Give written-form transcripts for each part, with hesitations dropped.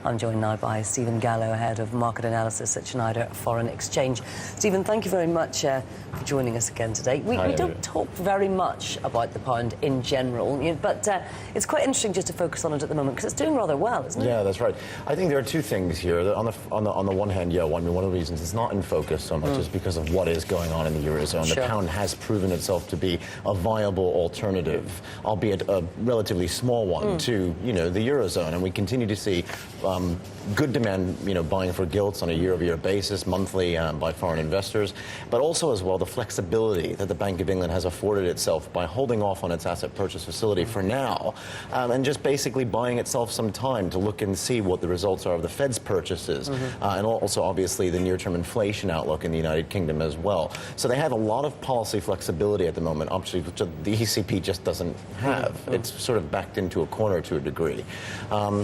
I'm joined now by Stephen Gallo, Head of Market Analysis at Schneider Foreign Exchange. Stephen, thank you very much for joining us again today. We don't talk very much about the pound in general, but it's quite interesting just to focus on it at the moment because it's doing rather well, isn't it? Yeah, that's right. I think there are two things here. On the one hand, one of the reasons it's not in focus so much is because of what is going on in the Eurozone. Sure. The pound has proven itself to be a viable alternative, albeit a relatively small one, to the Eurozone, and we continue to see good demand, buying for gilts on a year-over-year basis, monthly by foreign investors, but also as well the flexibility that the Bank of England has afforded itself by holding off on its asset purchase facility for now, and just basically buying itself some time to look and see what the results are of the Fed's purchases, and also obviously the near-term inflation outlook in the United Kingdom as well. So they have a lot of policy flexibility at the moment, obviously, which the ECB just doesn't have. It's sort of backed into a corner to a degree. And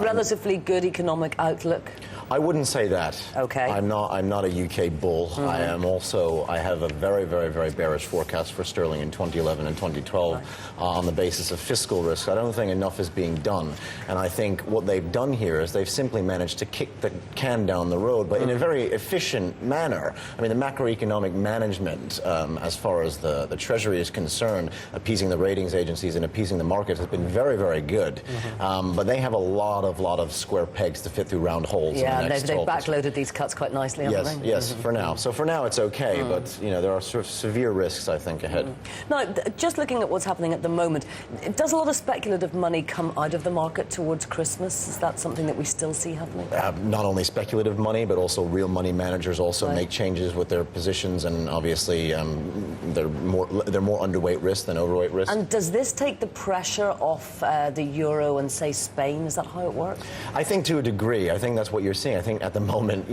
relatively good economic outlook? I wouldn't say that. Okay. I'm not a UK bull. I have a very, very, very bearish forecast for sterling in 2011 and 2012 on the basis of fiscal risk. I don't think enough is being done. And I think what they've done here is they've simply managed to kick the can down the road, but in a very efficient manner. I mean, the macroeconomic management, as far as the Treasury is concerned, appeasing the ratings agencies and appeasing the markets has been very, very good. But they have a lot of square pegs to fit through round holes. Yeah, they've backloaded these cuts quite nicely, haven't they? Yes, for now. So for now it's okay, but there are sort of severe risks, I think, ahead. Now, just looking at what's happening at the moment, does a lot of speculative money come out of the market towards Christmas? Is that something that we still see happening? Not only speculative money, but also real money managers also make changes with their positions, and obviously they're more underweight risk than overweight risk. And does this take the pressure off the euro and, say, Spain? Is that how it works? I think to a degree. I think that's what you're seeing. I think at the moment,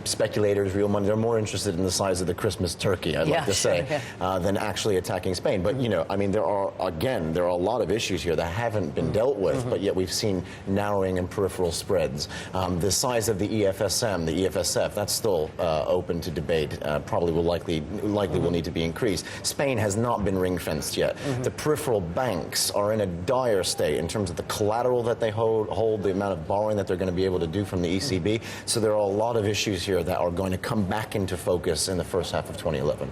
speculators, real money, they're more interested in the size of the Christmas turkey, I'd like to say, than actually attacking Spain. But, I mean, there are a lot of issues here that haven't been dealt with, but yet we've seen narrowing in peripheral spreads. The size of the EFSM, the EFSF, that's still open to debate. Probably will likely will need to be increased. Spain has not been ring-fenced yet. The peripheral banks are in a dire state in terms of the collateral that they hold, the amount of borrowing that they're going to be able to do from the ECB. So there are a lot of issues here that are going to come back into focus in the first half of 2011.